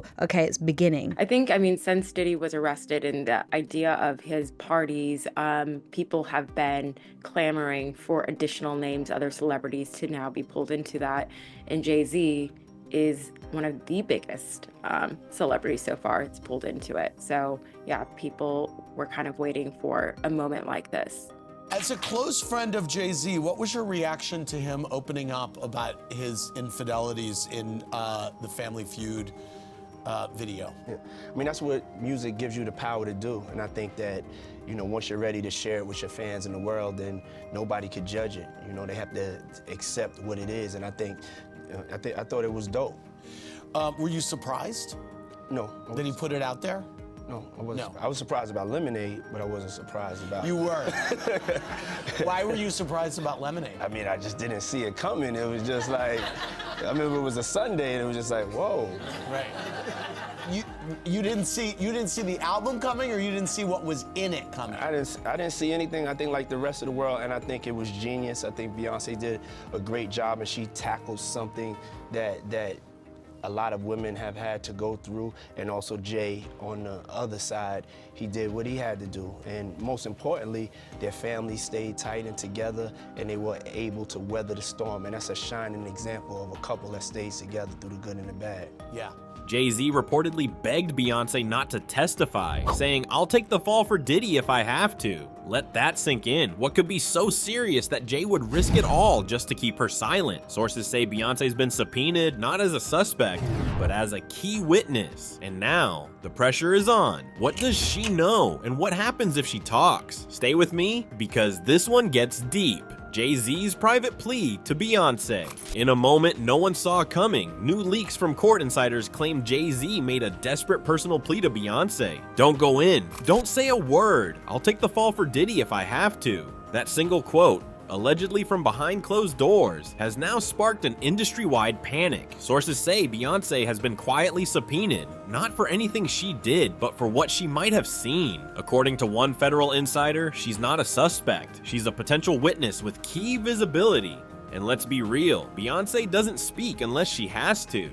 oh, okay, it's beginning? I think, I mean, since Diddy was arrested and the idea of his parties, people have been clamoring for additional names, other celebrities to now be pulled into that. And Jay-Z is one of the biggest celebrities so far. It's pulled into it. So yeah, people were kind of waiting for a moment like this. As a close friend of Jay-Z, what was your reaction to him opening up about his infidelities in the Family Feud video? Yeah. I mean, that's what music gives you the power to do. And I think that, you know, once you're ready to share it with your fans in the world, then nobody could judge it. You know, they have to accept what it is. And I thought it was dope. Were you surprised? No. Did he put it out there? No, I wasn't. No. I was surprised about Lemonade, but I wasn't surprised about... You were. Why were you surprised about Lemonade? I mean, I just didn't see it coming. It was just like, I remember it was a Sunday, and it was just like, whoa. Right. You didn't see the album coming, or you didn't see what was in it coming? I didn't see anything. I think like the rest of the world, and I think it was genius. I think Beyoncé did a great job, and she tackled something that a lot of women have had to go through, and also Jay on the other side, he did what he had to do. And most importantly, their families stayed tight and together, and they were able to weather the storm. And that's a shining example of a couple that stays together through the good and the bad. Yeah. Jay-Z reportedly begged Beyoncé not to testify, saying, "I'll take the fall for Diddy if I have to." Let that sink in. What could be so serious that Jay would risk it all just to keep her silent? Sources say Beyoncé's been subpoenaed not as a suspect, but as a key witness. And now, the pressure is on. What does she know? And what happens if she talks? Stay with me, because this one gets deep. Jay-Z's private plea to Beyoncé. In a moment no one saw coming, new leaks from court insiders claim Jay-Z made a desperate personal plea to Beyoncé. "Don't go in. Don't say a word. I'll take the fall for Diddy if I have to." That single quote, allegedly from behind closed doors, has now sparked an industry-wide panic. Sources say Beyoncé has been quietly subpoenaed, not for anything she did, but for what she might have seen. According to one federal insider, she's not a suspect. She's a potential witness with key visibility. And let's be real, Beyoncé doesn't speak unless she has to.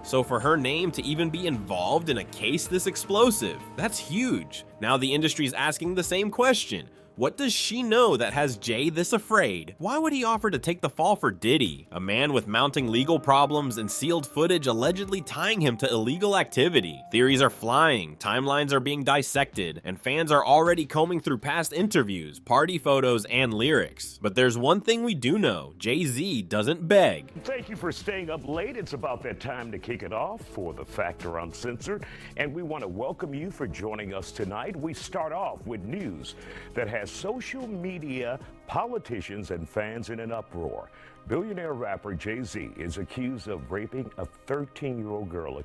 So for her name to even be involved in a case this explosive, that's huge. Now the industry's asking the same question. What does she know that has Jay this afraid? Why would he offer to take the fall for Diddy, a man with mounting legal problems and sealed footage allegedly tying him to illegal activity? Theories are flying, timelines are being dissected, and fans are already combing through past interviews, party photos, and lyrics. But there's one thing we do know, Jay-Z doesn't beg. Thank you for staying up late. It's about that time to kick it off for The Factor Uncensored, and we want to welcome you for joining us tonight. We start off with news that has social media, politicians, and fans in an uproar. Billionaire rapper Jay-Z is accused of raping a 13-year-old girl,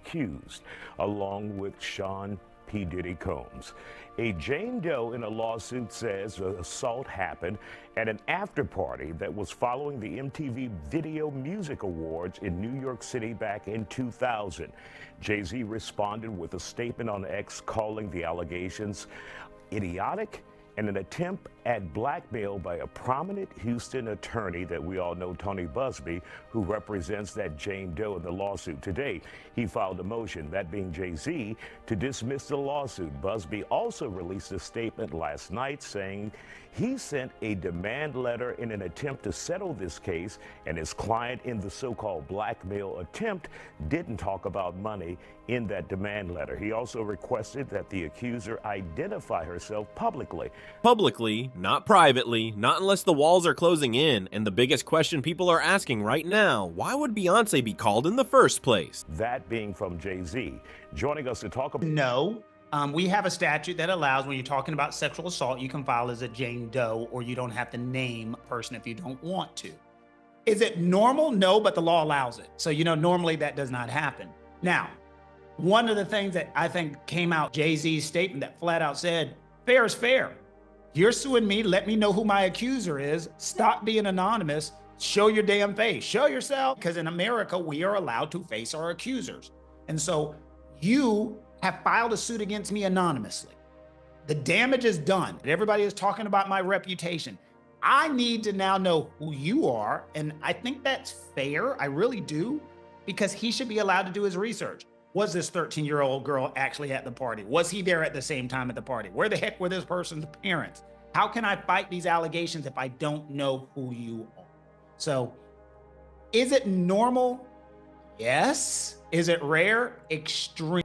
along with Sean P. Diddy Combs. A Jane Doe in a lawsuit says the assault happened at an after-party that was following the MTV Video Music Awards in New York City back in 2000. Jay-Z responded with a statement on X calling the allegations idiotic and an attempt at blackmail by a prominent Houston attorney that we all know, Tony Busby, who represents that Jane Doe in the lawsuit. Today, he filed a motion, that being Jay-Z, to dismiss the lawsuit. Busby also released a statement last night saying he sent a demand letter in an attempt to settle this case, and his client in the so-called blackmail attempt didn't talk about money in that demand letter. He also requested that the accuser identify herself publicly. Publicly, not privately, not unless the walls are closing in, and the biggest question people are asking right now, why would Beyoncé be called in the first place? That being from Jay-Z. Joining us to talk about... No. We have a statute that allows when you're talking about sexual assault, you can file as a Jane Doe, or you don't have to name a person if you don't want to. Is it normal? No, but the law allows it. So, normally that does not happen. Now, one of the things that I think came out, Jay-Z's statement that flat out said, fair is fair. You're suing me, let me know who my accuser is, stop being anonymous, show your damn face, show yourself, because in America, we are allowed to face our accusers. And so you have filed a suit against me anonymously. The damage is done. Everybody is talking about my reputation. I need to now know who you are, and I think that's fair, I really do, because he should be allowed to do his research. Was this 13-year-old girl actually at the party? Was he there at the same time at the party? Where the heck were this person's parents? How can I fight these allegations if I don't know who you are? So, is it normal? Yes. Is it rare? Extreme.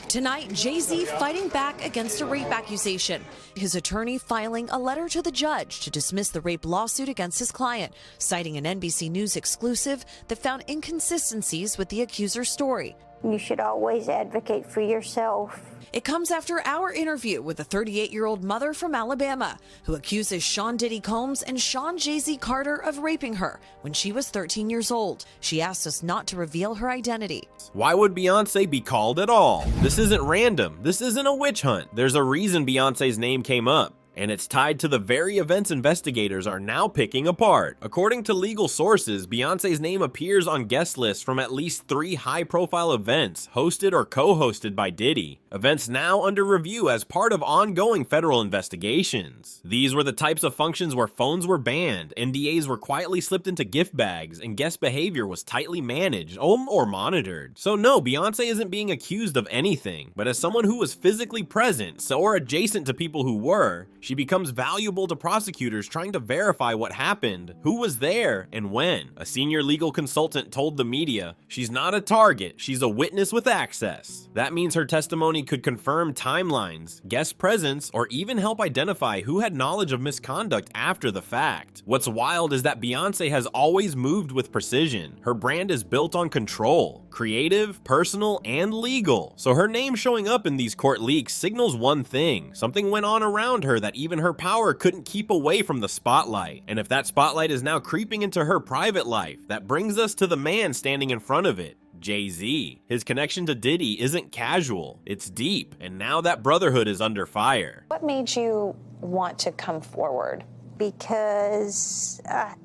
Tonight, Jay-Z fighting back against a rape accusation. His attorney filing a letter to the judge to dismiss the rape lawsuit against his client, citing an NBC News exclusive that found inconsistencies with the accuser's story. You should always advocate for yourself. It comes after our interview with a 38-year-old mother from Alabama who accuses Sean Diddy Combs and Sean Jay-Z Carter of raping her when she was 13 years old. She asked us not to reveal her identity. Why would Beyoncé be called at all? This isn't random. This isn't a witch hunt. There's a reason Beyoncé's name came up, and it's tied to the very events investigators are now picking apart. According to legal sources, Beyoncé's name appears on guest lists from at least 3 high-profile events hosted or co-hosted by Diddy. Events now under review as part of ongoing federal investigations. These were the types of functions where phones were banned, NDAs were quietly slipped into gift bags, and guest behavior was tightly managed or monitored. So no, Beyoncé isn't being accused of anything, but as someone who was physically present, so or adjacent to people who were, she becomes valuable to prosecutors trying to verify what happened, who was there, and when. A senior legal consultant told the media, "She's not a target, she's a witness with access." That means her testimony could confirm timelines, guest presence, or even help identify who had knowledge of misconduct after the fact. What's wild is that Beyoncé has always moved with precision. Her brand is built on control, creative, personal, and legal. So her name showing up in these court leaks signals one thing: something went on around her that even her power couldn't keep away from the spotlight. And if that spotlight is now creeping into her private life, that brings us to the man standing in front of it. Jay-Z. His connection to Diddy isn't casual, it's deep, and now that brotherhood is under fire. What made you want to come forward? Because I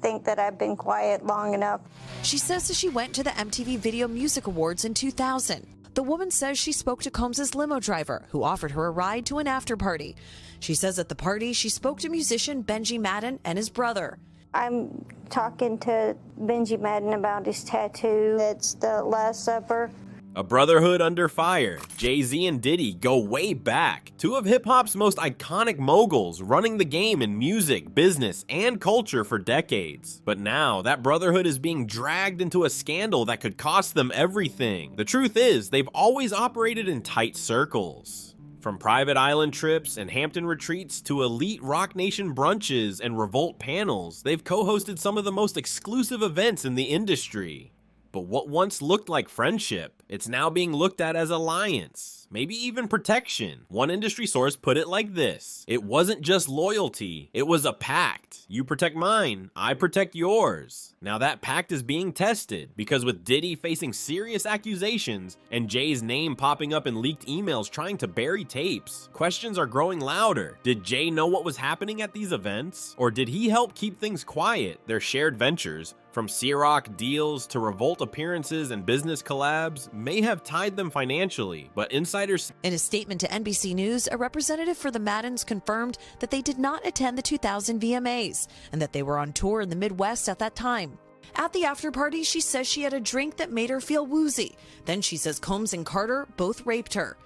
think that I've been quiet long enough. She says that she went to the MTV Video Music Awards in 2000. The woman says she spoke to Combs' limo driver, who offered her a ride to an after party. She says at the party, she spoke to musician Benji Madden and his brother. I'm talking to Benji Madden about his tattoo. It's the Last Supper. A brotherhood under fire. Jay-Z and Diddy go way back. 2 of hip-hop's most iconic moguls running the game in music, business, and culture for decades. But now, that brotherhood is being dragged into a scandal that could cost them everything. The truth is, they've always operated in tight circles. From private island trips and Hampton retreats to elite Rock Nation brunches and Revolt panels, they've co-hosted some of the most exclusive events in the industry. But what once looked like friendship, it's now being looked at as alliance, maybe even protection. One industry source put it like this: it wasn't just loyalty, it was a pact. You protect mine, I protect yours. Now that pact is being tested, because with Diddy facing serious accusations and Jay's name popping up in leaked emails trying to bury tapes, questions are growing louder. Did Jay know what was happening at these events? Or did he help keep things quiet? Their shared ventures, from Ciroc deals to Revolt appearances and business collabs, may have tied them financially, but insiders... In a statement to NBC News, a representative for the Maddens confirmed that they did not attend the 2000 VMAs and that they were on tour in the Midwest at that time. At the after party, she says she had a drink that made her feel woozy. Then she says Combs and Carter both raped her.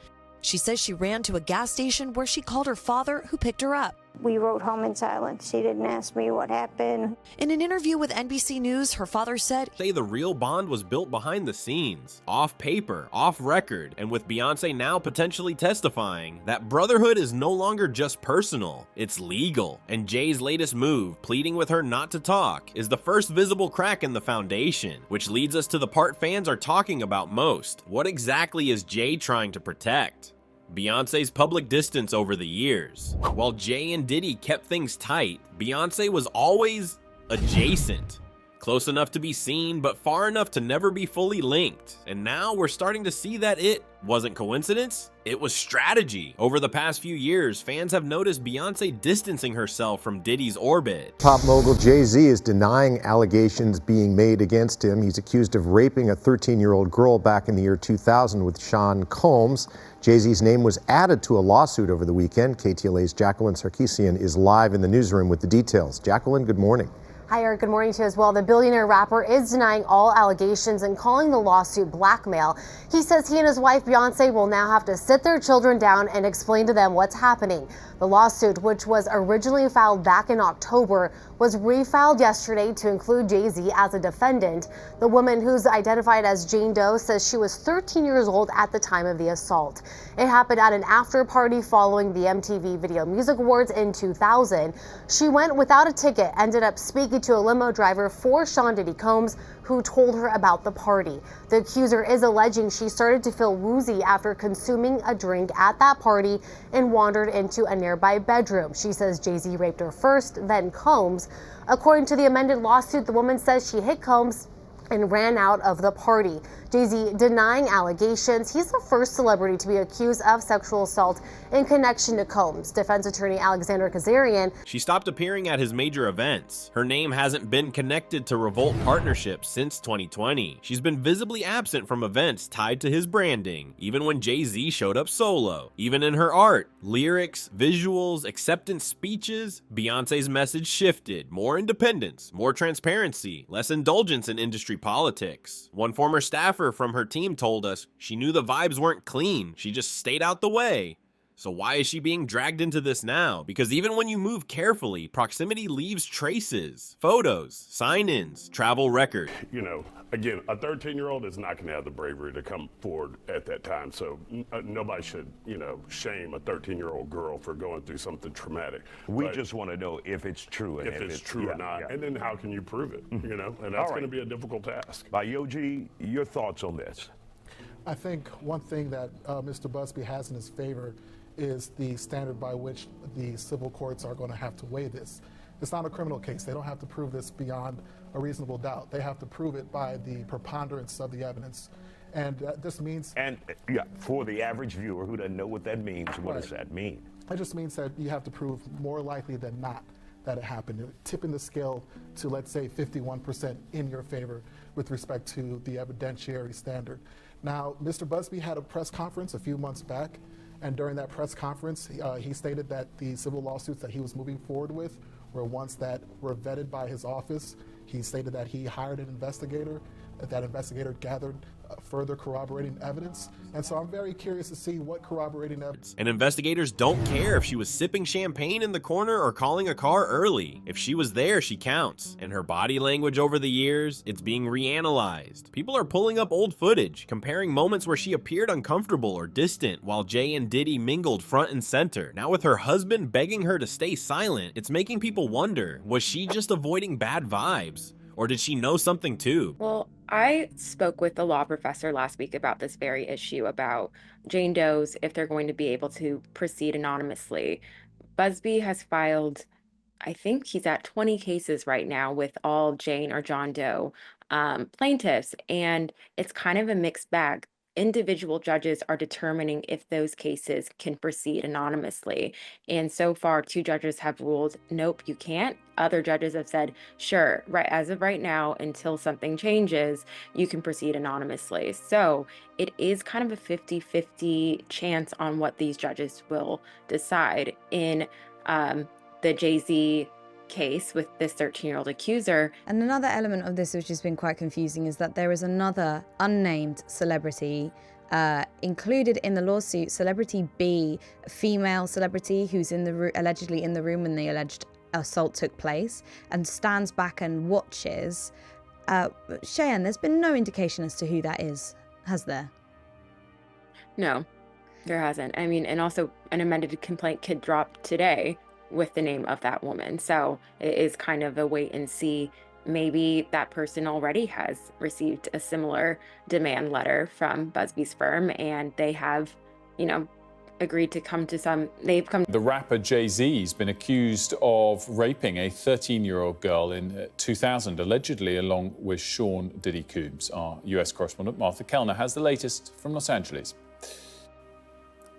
She says she ran to a gas station where she called her father, who picked her up. We rode home in silence. She didn't ask me what happened. In an interview with NBC News, her father said, "Say the real bond was built behind the scenes, off paper, off record, and with Beyoncé now potentially testifying, that brotherhood is no longer just personal, it's legal." And Jay's latest move, pleading with her not to talk, is the first visible crack in the foundation, which leads us to the part fans are talking about most. What exactly is Jay trying to protect? Beyoncé's public distance over the years. While Jay and Diddy kept things tight, Beyoncé was always adjacent. Close enough to be seen, but far enough to never be fully linked. And now we're starting to see that it wasn't coincidence, it was strategy. Over the past few years, fans have noticed Beyoncé distancing herself from Diddy's orbit. Pop mogul Jay-Z is denying allegations being made against him. He's accused of raping a 13-year-old girl back in the year 2000 with Sean Combs. Jay-Z's name was added to a lawsuit over the weekend. KTLA's Jacqueline Sarkisian is live in the newsroom with the details. Jacqueline, good morning. Hi, Eric. Good morning to you as well. The billionaire rapper is denying all allegations and calling the lawsuit blackmail. He says he and his wife Beyoncé will now have to sit their children down and explain to them what's happening. The lawsuit, which was originally filed back in October, was refiled yesterday to include Jay-Z as a defendant. The woman, who's identified as Jane Doe, says she was 13 years old at the time of the assault. It happened at an after party following the MTV Video Music Awards in 2000. She went without a ticket, ended up speaking to a limo driver for Sean Diddy Combs, who told her about the party. The accuser is alleging she started to feel woozy after consuming a drink at that party and wandered into a nearby bedroom. She says Jay-Z raped her first, then Combs. According to the amended lawsuit, the woman says she hit Combs and ran out of the party. Jay-Z denying allegations. He's the first celebrity to be accused of sexual assault in connection to Combs. Defense attorney Alexander Kazarian. She stopped appearing at his major events. Her name hasn't been connected to Revolt partnerships since 2020. She's been visibly absent from events tied to his branding, even when Jay-Z showed up solo. Even in her art, lyrics, visuals, acceptance speeches, Beyoncé's message shifted. More independence, more transparency, less indulgence in industry politics. One former staffer from her team told us she knew the vibes weren't clean. She just stayed out the way. So why is she being dragged into this now? Because even when you move carefully, proximity leaves traces, photos, sign-ins, travel records. You know, again, a 13-year-old is not going to have the bravery to come forward at that time. So nobody should, you know, shame a 13-year-old girl for going through something traumatic. We just want to know if it's true. And if it's true or not. And then how can you prove it, you know? And that's going to be a difficult task. Yoji, your thoughts on this? I think one thing that Mr. Busby has in his favor is the standard by which the civil courts are going to have to weigh this. It's not a criminal case. They don't have to prove this beyond a reasonable doubt. They have to prove it by the preponderance of the evidence. And this means... And yeah, for the average viewer who doesn't know what that means, what does that mean? It just means that you have to prove more likely than not that it happened. Tipping the scale to, let's say, 51% in your favor with respect to the evidentiary standard. Now, Mr. Busby had a press conference a few months back, and during that press conference, he stated that the civil lawsuits that he was moving forward with were ones that were vetted by his office. He stated that he hired an investigator, that investigator gathered further corroborating evidence. And so I'm very curious to see what corroborating evidence. And investigators don't care if she was sipping champagne in the corner or calling a car early. If she was there, she counts. And her body language over the years, it's being reanalyzed. People are pulling up old footage, comparing moments where she appeared uncomfortable or distant while Jay and Diddy mingled front and center. Now with her husband begging her to stay silent, it's making people wonder, was she just avoiding bad vibes? Or did she know something too? Well, I spoke with a law professor last week about this very issue about Jane Does, if they're going to be able to proceed anonymously. Busby has filed, I think he's at 20 cases right now with all Jane or John Doe plaintiffs, and it's kind of a mixed bag. Individual judges are determining if those cases can proceed anonymously. And so far, 2 judges have ruled, nope, you can't. Other judges have said, sure, right, as of right now, until something changes, you can proceed anonymously. So it is kind of a 50-50 chance on what these judges will decide in the Jay-Z case with this 13-year-old accuser. And another element of this which has been quite confusing is that there is another unnamed celebrity included in the lawsuit, celebrity B, a female celebrity who's in the allegedly in the room when the alleged assault took place and stands back and watches. Cheyenne, there's been no indication as to who that is, has there? No, there hasn't. I mean, and also an amended complaint could drop today with the name of that woman. So it is kind of a wait and see. Maybe that person already has received a similar demand letter from Busby's firm and they have, you know, agreed to come to some, they've come. The rapper Jay-Z has been accused of raping a 13-year-old girl in 2000, allegedly along with Sean Diddy Combs. Our US correspondent Martha Kellner has the latest from Los Angeles.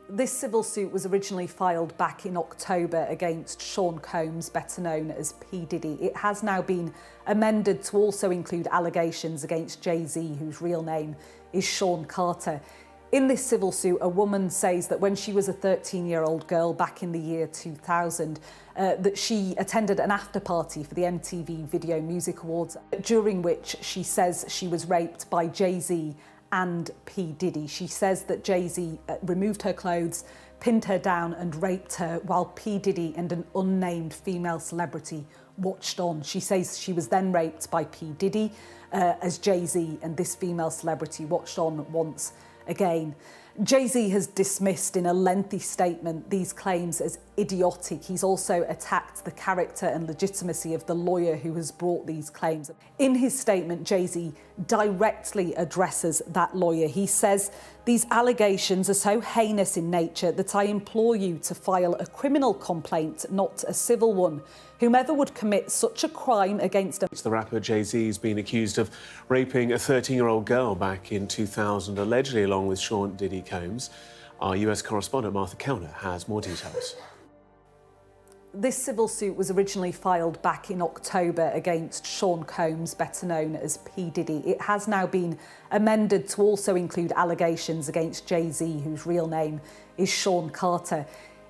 This civil suit was originally filed back in October against Sean Combs, better known as P. Diddy. It has now been amended to also include allegations against Jay-Z, whose real name is Sean Carter. In this civil suit, a woman says that when she was a 13-year-old girl back in the year 2000, that she attended an after party for the MTV Video Music Awards, during which she says she was raped by Jay-Z and P. Diddy. She says that Jay-Z removed her clothes, pinned her down and raped her while P. Diddy and an unnamed female celebrity watched on. She says she was then raped by P. Diddy as Jay-Z and this female celebrity watched on once again. Jay-Z has dismissed in a lengthy statement these claims as idiotic. He's also attacked the character and legitimacy of the lawyer who has brought these claims. In his statement, Jay-Z directly addresses that lawyer. He says, "These allegations are so heinous in nature that I implore you to file a criminal complaint, not a civil one. Whomever would commit such a crime against a..." The rapper Jay-Z has been accused of raping a 13-year-old girl back in 2000, allegedly along with Sean Diddy Combs. Our US correspondent Martha Kellner has more details. This civil suit was originally filed back in October against Sean Combs, better known as P. Diddy. It has now been amended to also include allegations against Jay-Z, whose real name is Sean Carter.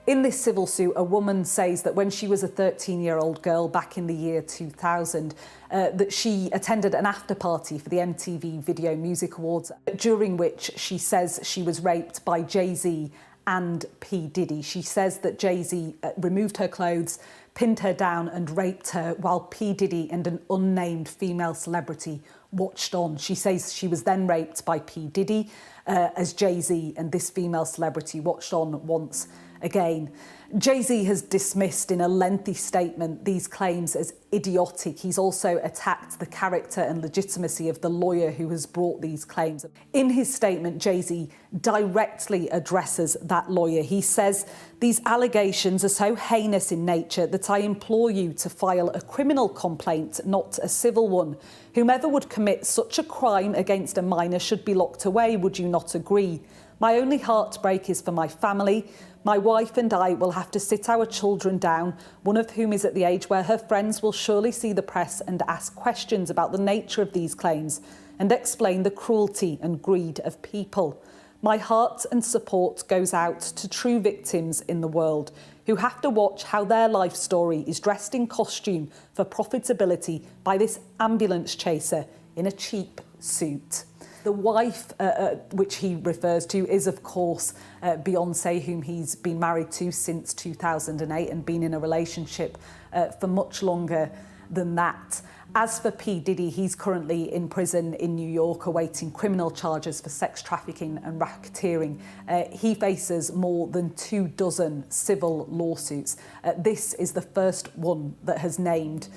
In this civil suit, a woman says that when she was a 13-year-old girl back in the year 2000, that she attended an after party for the MTV Video Music Awards, during which she says she was raped by Jay-Z and P. Diddy. She says that Jay-Z removed her clothes, pinned her down and raped her while P. Diddy and an unnamed female celebrity watched on. She says she was then raped by P. Diddy as Jay-Z and this female celebrity watched on once again. Jay-Z has dismissed in a lengthy statement these claims as idiotic. He's also attacked the character and legitimacy of the lawyer who has brought these claims. In his statement, Jay-Z directly addresses that lawyer. He says, "These allegations are so heinous in nature that I implore you to file a criminal complaint, not a civil one. Whomever would commit such a crime against a minor should be locked away. Would you not agree? My only heartbreak is for my family. My wife and I will have to sit our children down, one of whom is at the age where her friends will surely see the press and ask questions about the nature of these claims and explain the cruelty and greed of people. My heart and support goes out to true victims in the world who have to watch how their life story is dressed in costume for profitability by this ambulance chaser in a cheap suit." The wife, which he refers to, is of course Beyoncé, whom he's been married to since 2008 and been in a relationship for much longer than that. As for P. Diddy, he's currently in prison in New York awaiting criminal charges for sex trafficking and racketeering. He faces more than 24 civil lawsuits. This is the first one that has named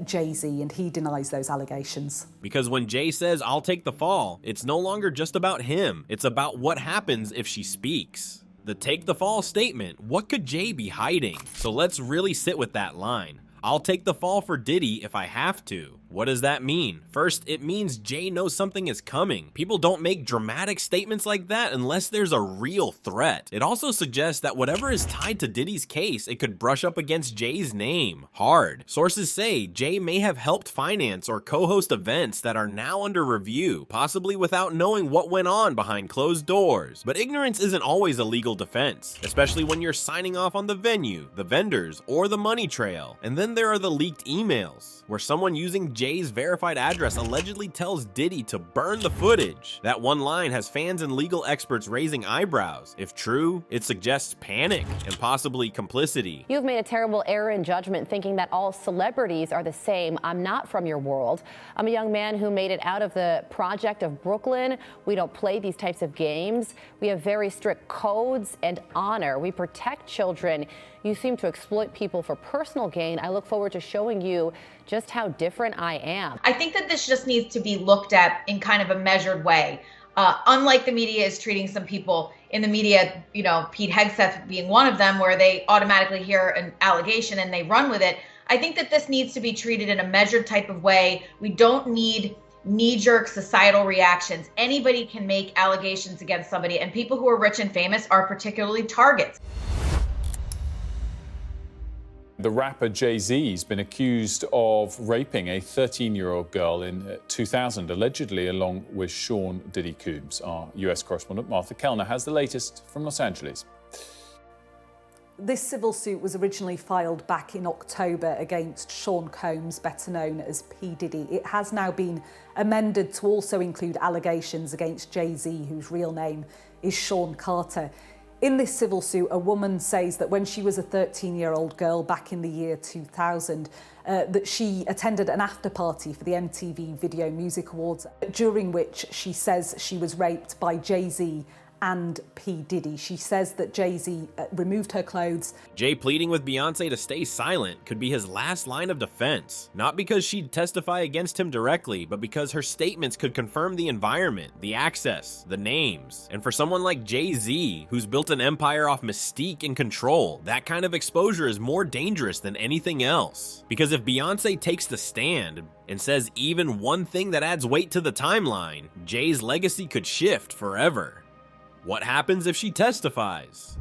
Jay-Z, and he denies those allegations. Because when Jay says, "I'll take the fall," it's no longer just about him. It's about what happens if she speaks. The take the fall statement, what could Jay be hiding? So let's really sit with that line. I'll take the fall for Diddy if I have to. What does that mean? First, it means Jay knows something is coming. People don't make dramatic statements like that unless there's a real threat. It also suggests that whatever is tied to Diddy's case, it could brush up against Jay's name hard. Sources say Jay may have helped finance or co-host events that are now under review, possibly without knowing what went on behind closed doors. But ignorance isn't always a legal defense, especially when you're signing off on the venue, the vendors, or the money trail. And then there are the leaked emails, where someone using Jay's verified address allegedly tells Diddy to burn the footage. That one line has fans and legal experts raising eyebrows. If true, it suggests panic and possibly complicity. You've made a terrible error in judgment thinking that all celebrities are the same. I'm not from your world. I'm a young man who made it out of the project of Brooklyn. We don't play these types of games. We have very strict codes and honor. We protect children. You seem to exploit people for personal gain. I look forward to showing you just how different I am. I think that this just needs to be looked at in kind of a measured way. Unlike the media is treating some people in the media, you know, Pete Hegseth being one of them, where they automatically hear an allegation and they run with it. I think that this needs to be treated in a measured type of way. We don't need knee-jerk societal reactions. Anybody can make allegations against somebody, and people who are rich and famous are particularly targets. The rapper Jay-Z has been accused of raping a 13-year-old girl in 2000, allegedly along with Sean Diddy Coombs. Our US correspondent Martha Kellner has the latest from Los Angeles. This civil suit was originally filed back in October against Sean Combs, better known as P. Diddy. It has now been amended to also include allegations against Jay-Z, whose real name is Sean Carter. In this civil suit, a woman says that when she was a 13-year-old girl back in the year 2000, that she attended an after party for the MTV Video Music Awards, during which she says she was raped by Jay-Z and P. Diddy. She says that Jay-Z removed her clothes. Jay pleading with Beyoncé to stay silent could be his last line of defense. Not because she'd testify against him directly, but because her statements could confirm the environment, the access, the names. And for someone like Jay-Z, who's built an empire off mystique and control, that kind of exposure is more dangerous than anything else. Because if Beyoncé takes the stand and says even one thing that adds weight to the timeline, Jay's legacy could shift forever. What happens if she testifies?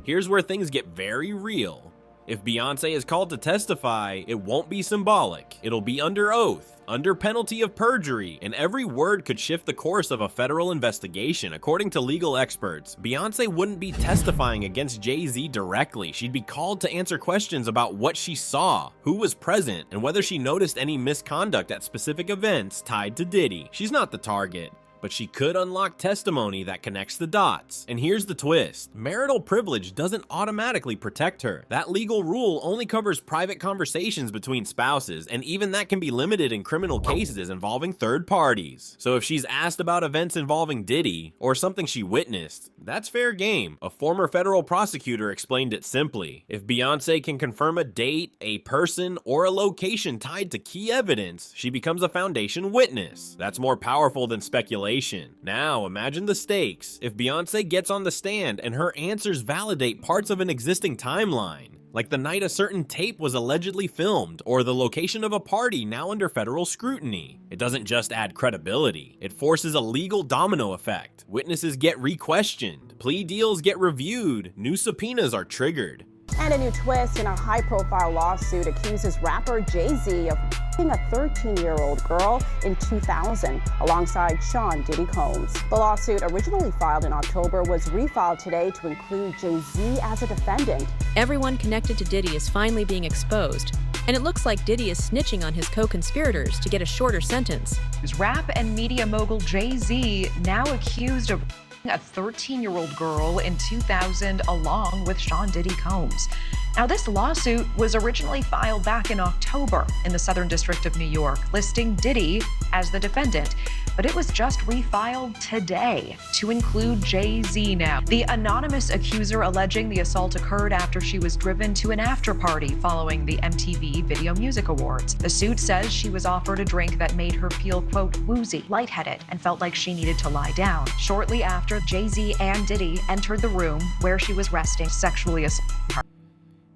Here's where things get very real. If Beyoncé is called to testify, it won't be symbolic. It'll be under oath, under penalty of perjury, and every word could shift the course of a federal investigation. According to legal experts, Beyoncé wouldn't be testifying against Jay-Z directly. She'd be called to answer questions about what she saw, who was present, and whether she noticed any misconduct at specific events tied to Diddy. She's not the target, but she could unlock testimony that connects the dots. And here's the twist. Marital privilege doesn't automatically protect her. That legal rule only covers private conversations between spouses, and even that can be limited in criminal cases involving third parties. So if she's asked about events involving Diddy, or something she witnessed, that's fair game. A former federal prosecutor explained it simply. If Beyoncé can confirm a date, a person, or a location tied to key evidence, she becomes a foundation witness. That's more powerful than speculation. Now, imagine the stakes. If Beyoncé gets on the stand and her answers validate parts of an existing timeline, like the night a certain tape was allegedly filmed, or the location of a party now under federal scrutiny, it doesn't just add credibility, it forces a legal domino effect. Witnesses get re-questioned, plea deals get reviewed, new subpoenas are triggered. And a new twist in a high-profile lawsuit accuses rapper Jay-Z of raping a 13-year-old girl in 2000 alongside Sean Diddy Combs. The lawsuit, originally filed in October, was refiled today to include Jay-Z as a defendant. Everyone connected to Diddy is finally being exposed, and it looks like Diddy is snitching on his co-conspirators to get a shorter sentence. Rap and media mogul Jay-Z now accused of a 13-year-old girl in 2000 along with Sean Diddy Combs. Now, this lawsuit was originally filed back in October in the Southern District of New York, listing Diddy as the defendant, but it was just refiled today to include Jay-Z now. The anonymous accuser alleging the assault occurred after she was driven to an after party following the MTV Video Music Awards. The suit says she was offered a drink that made her feel, quote, woozy, lightheaded, and felt like she needed to lie down. Shortly after, Jay-Z and Diddy entered the room where she was resting, sexually assaulting her.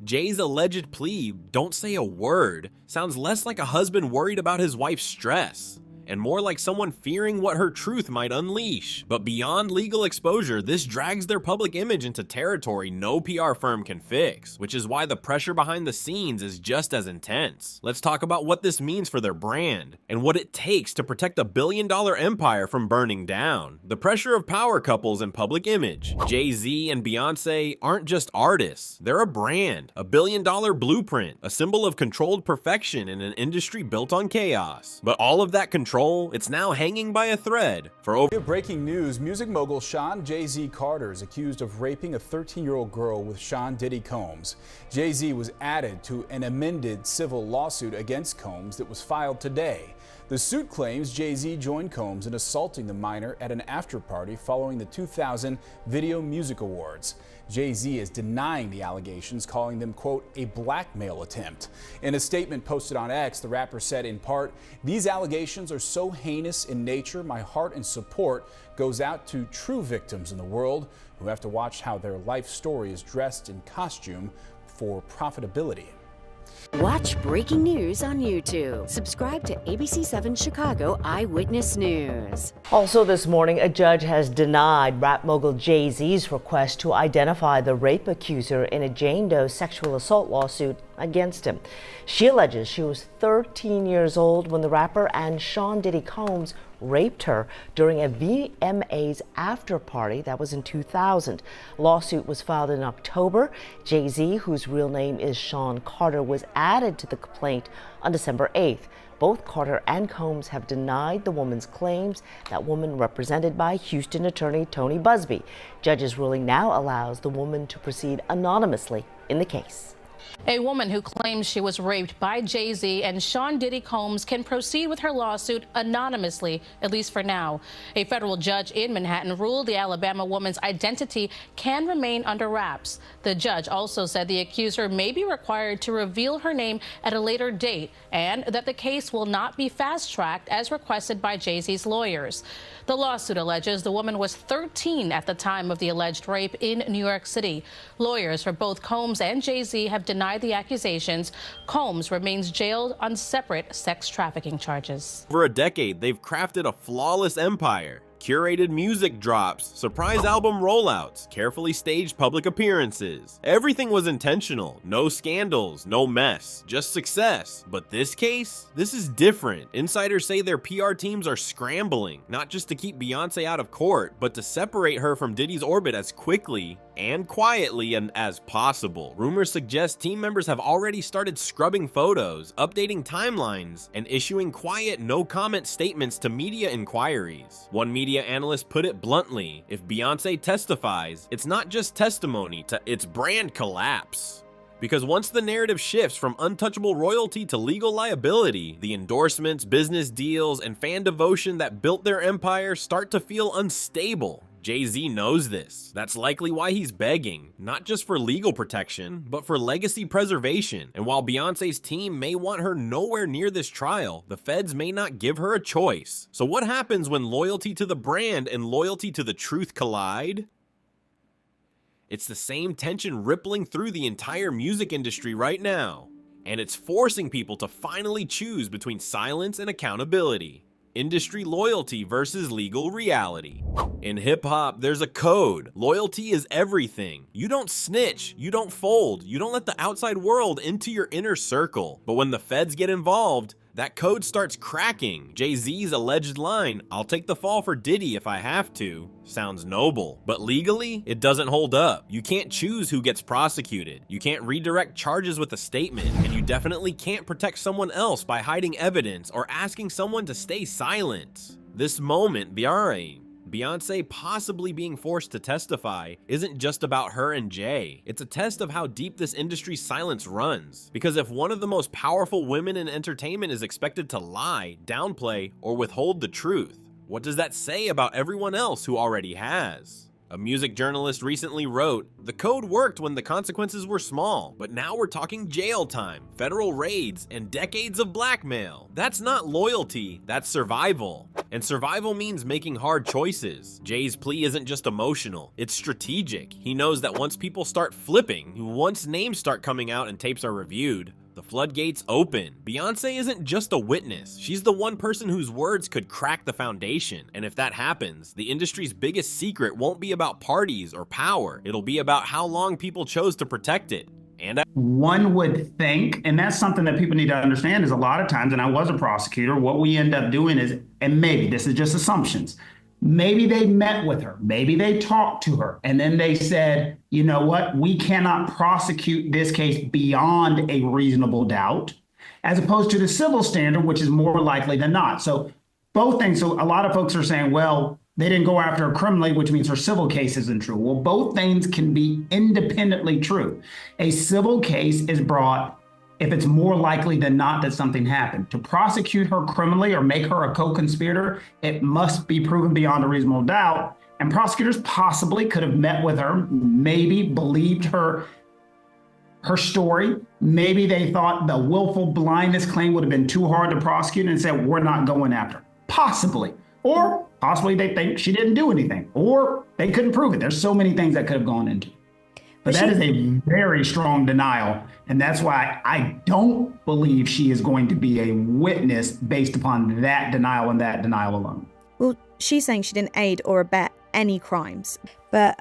Jay's alleged plea, "Don't say a word," sounds less like a husband worried about his wife's stress, and more like someone fearing what her truth might unleash. But beyond legal exposure, this drags their public image into territory no PR firm can fix, which is why the pressure behind the scenes is just as intense. Let's talk about what this means for their brand, and what it takes to protect a billion-dollar empire from burning down. The pressure of power couples and public image. Jay-Z and Beyoncé aren't just artists, they're a brand, a billion-dollar blueprint, a symbol of controlled perfection in an industry built on chaos. But all of that control, it's now hanging by a thread. Breaking news, music mogul Sean Jay-Z Carter is accused of raping a 13-year-old girl with Sean Diddy Combs. Jay-Z was added to an amended civil lawsuit against Combs that was filed today. The suit claims Jay-Z joined Combs in assaulting the minor at an after-party following the 2000 Video Music Awards. Jay-Z is denying the allegations, calling them, quote, a blackmail attempt. In a statement posted on X, the rapper said in part, "These allegations are so heinous in nature, my heart and support goes out to true victims in the world who have to watch how their life story is dressed in costume for profitability." Watch breaking news on YouTube. Subscribe to ABC7 Chicago Eyewitness News. Also this morning, a judge has denied rap mogul Jay-Z's request to identify the rape accuser in a Jane Doe sexual assault lawsuit against him. She alleges she was 13 years old when the rapper and Sean Diddy Combs raped her during a VMA's after party that was in 2000. Lawsuit was filed in October. Jay-Z, whose real name is Sean Carter, was added to the complaint on December 8th. Both Carter and Combs have denied the woman's claims, that woman represented by Houston attorney Tony Busby. Judge's ruling now allows the woman to proceed anonymously in the case. A woman who claims she was raped by Jay-Z and Sean Diddy Combs can proceed with her lawsuit anonymously, at least for now. A federal judge in Manhattan ruled the Alabama woman's identity can remain under wraps. The judge also said the accuser may be required to reveal her name at a later date and that the case will not be fast-tracked as requested by Jay-Z's lawyers. The lawsuit alleges the woman was 13 at the time of the alleged rape in New York City. Lawyers for both Combs and Jay-Z have denied the accusations. Combs remains jailed on separate sex trafficking charges. For a decade, they've crafted a flawless empire. Curated music drops, surprise album rollouts, carefully staged public appearances. Everything was intentional. No scandals, no mess, just success. But this case? This is different. Insiders say their PR teams are scrambling, not just to keep Beyoncé out of court, but to separate her from Diddy's orbit as quickly and quietly and as possible. Rumors suggest team members have already started scrubbing photos, updating timelines, and issuing quiet, no-comment statements to media inquiries. One media analyst put it bluntly, if Beyoncé testifies, it's not just testimony to its brand collapse. Because once the narrative shifts from untouchable royalty to legal liability, the endorsements, business deals, and fan devotion that built their empire start to feel unstable. Jay-Z knows this. That's likely why he's begging, not just for legal protection, but for legacy preservation. And while Beyoncé's team may want her nowhere near this trial, the feds may not give her a choice. So what happens when loyalty to the brand and loyalty to the truth collide? It's the same tension rippling through the entire music industry right now. And it's forcing people to finally choose between silence and accountability. Industry loyalty versus legal reality. In hip-hop, there's a code. Loyalty is everything. You don't snitch, you don't fold, you don't let the outside world into your inner circle. But when the feds get involved, that code starts cracking. Jay-Z's alleged line, "I'll take the fall for Diddy if I have to," sounds noble. But legally, it doesn't hold up. You can't choose who gets prosecuted. You can't redirect charges with a statement. And you definitely can't protect someone else by hiding evidence or asking someone to stay silent. This moment, Beyoncé possibly being forced to testify isn't just about her and Jay. It's a test of how deep this industry's silence runs. Because if one of the most powerful women in entertainment is expected to lie, downplay, or withhold the truth, what does that say about everyone else who already has? A music journalist recently wrote, "The code worked when the consequences were small, but now we're talking jail time, federal raids, and decades of blackmail. That's not loyalty, that's survival." And survival means making hard choices. Jay's plea isn't just emotional, it's strategic. He knows that once people start flipping, once names start coming out and tapes are reviewed, the floodgates open. Beyoncé isn't just a witness. She's the one person whose words could crack the foundation. And if that happens, the industry's biggest secret won't be about parties or power. It'll be about how long people chose to protect it. And one would think, and that's something that people need to understand, is a lot of times, and I was a prosecutor, what we end up doing is, and maybe this is just assumptions, maybe they met with her, maybe they talked to her, and then they said, you know what, we cannot prosecute this case beyond a reasonable doubt, as opposed to the civil standard, which is more likely than not. So both things, so a lot of folks are saying, well, they didn't go after her criminally, which means her civil case isn't true. Well, both things can be independently true. A civil case is brought if it's more likely than not that something happened. To prosecute her criminally or make her a co-conspirator, it must be proven beyond a reasonable doubt. And prosecutors possibly could have met with her, maybe believed her story. Maybe they thought the willful blindness claim would have been too hard to prosecute and said, we're not going after her. Possibly. Or possibly they think she didn't do anything, or they couldn't prove it. There's so many things that could have gone into it. But that is a very strong denial. And that's why I don't believe she is going to be a witness based upon that denial and that denial alone. Well, she's saying she didn't aid or abet any crimes. But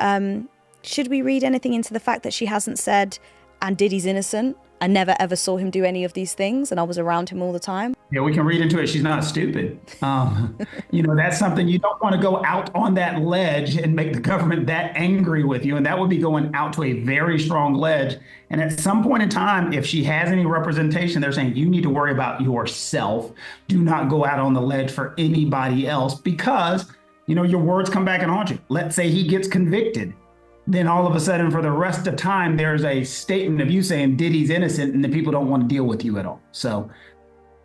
should we read anything into the fact that she hasn't said, and Diddy's innocent? I never ever saw him do any of these things, and I was around him all the time. Yeah, we can read into it. She's not stupid. That's something you don't want to go out on that ledge and make the government that angry with you. And that would be going out to a very strong ledge. And at some point in time, if she has any representation, they're saying you need to worry about yourself. Do not go out on the ledge for anybody else because, your words come back and haunt you. Let's say he gets convicted. Then all of a sudden, for the rest of time, there's a statement of you saying Diddy's innocent and the people don't want to deal with you at all. So,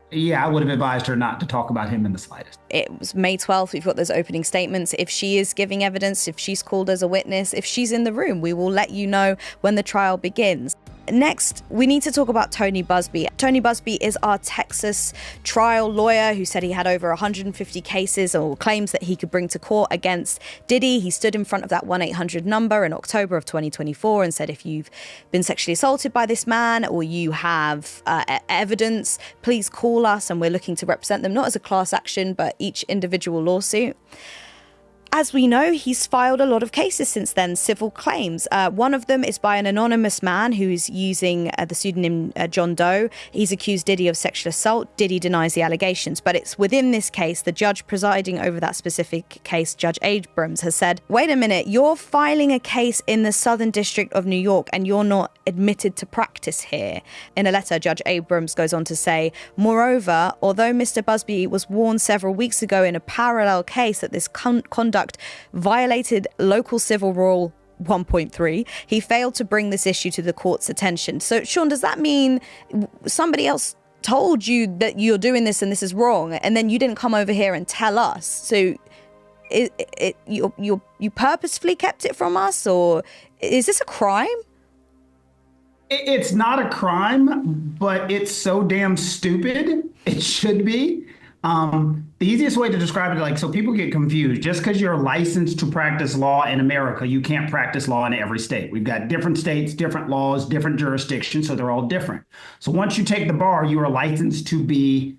yeah, I would have advised her not to talk about him in the slightest. It was May 12th. We've got those opening statements. If she is giving evidence, if she's called as a witness, if she's in the room, we will let you know when the trial begins. Next, we need to talk about Tony Busby. Tony Busby is our Texas trial lawyer who said he had over 150 cases or claims that he could bring to court against Diddy. He stood in front of that 1-800 number in October of 2024 and said, if you've been sexually assaulted by this man or you have evidence, please call us, and we're looking to represent them, not as a class action, but each individual lawsuit. As we know, he's filed a lot of cases since then, civil claims. One of them is by an anonymous man who's using the pseudonym John Doe. He's accused Diddy of sexual assault. Diddy denies the allegations. But it's within this case, the judge presiding over that specific case, Judge Abrams, has said, wait a minute, you're filing a case in the Southern District of New York and you're not admitted to practice here. In a letter, Judge Abrams goes on to say, moreover, although Mr. Busby was warned several weeks ago in a parallel case that this conduct violated local civil rule 1.3, he failed to bring this issue to the court's attention. So, Sean, does that mean somebody else told you that you're doing this and this is wrong, and then you didn't come over here and tell us? So you purposefully kept it from us, or is this a crime? It's not a crime, but it's so damn stupid. It should be. The easiest way to describe it, so people get confused. Just because you're licensed to practice law in America, you can't practice law in every state. We've got different states, different laws, different jurisdictions, so they're all different. So once you take the bar, you are licensed to be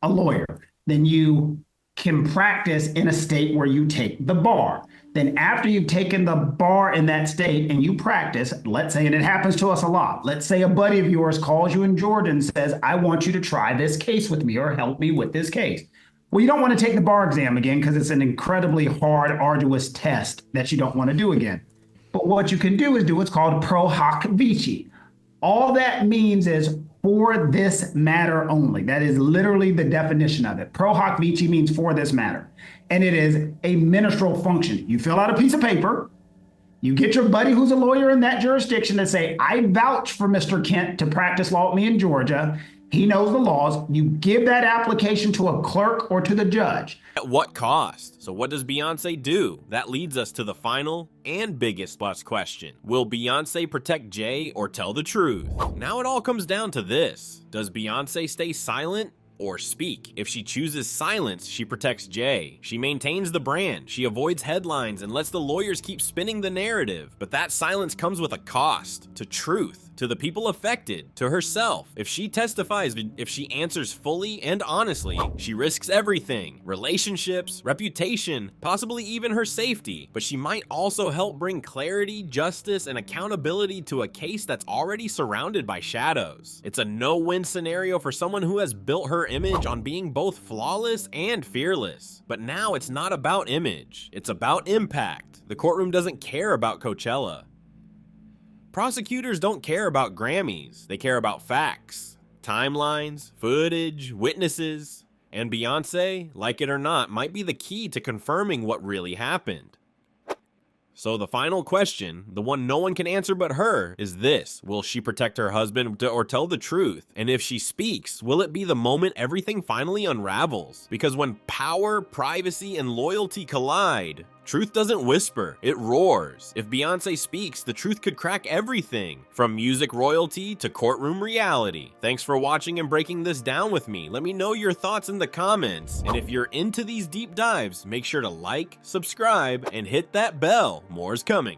a lawyer. Then you can practice in a state where you take the bar. Then after you've taken the bar in that state and you practice, let's say, and it happens to us a lot, let's say a buddy of yours calls you in Georgia and says, I want you to try this case with me or help me with this case. Well, you don't want to take the bar exam again because it's an incredibly hard, arduous test that you don't want to do again. But what you can do is do what's called pro hoc vici. All that means is for this matter only. That is literally the definition of it. Pro hoc vici means for this matter. And it is a ministerial function. You fill out a piece of paper, you get your buddy who's a lawyer in that jurisdiction and say, I vouch for Mr. Kent to practice law with me in Georgia. He knows the laws. You give that application to a clerk or to the judge. At what cost? So what does Beyoncé do? That leads us to the final and biggest plus question. Will Beyoncé protect Jay or tell the truth? Now it all comes down to this. Does Beyoncé stay silent or speak? If she chooses silence, she protects Jay. She maintains the brand. She avoids headlines and lets the lawyers keep spinning the narrative. But that silence comes with a cost to truth, to the people affected, to herself. If she testifies, if she answers fully and honestly, she risks everything: relationships, reputation, possibly even her safety. But she might also help bring clarity, justice, and accountability to a case that's already surrounded by shadows. It's a no-win scenario for someone who has built her image on being both flawless and fearless. But now it's not about image, it's about impact. The courtroom doesn't care about Coachella. Prosecutors don't care about Grammys, they care about facts, timelines, footage, witnesses, and Beyoncé, like it or not, might be the key to confirming what really happened. So the final question, the one no one can answer but her, is this: will she protect her husband or tell the truth? And if she speaks, will it be the moment everything finally unravels? Because when power, privacy, and loyalty collide, truth doesn't whisper, it roars. If Beyoncé speaks, the truth could crack everything, from music royalty to courtroom reality. Thanks for watching and breaking this down with me. Let me know your thoughts in the comments. And if you're into these deep dives, make sure to like, subscribe, and hit that bell. More's coming.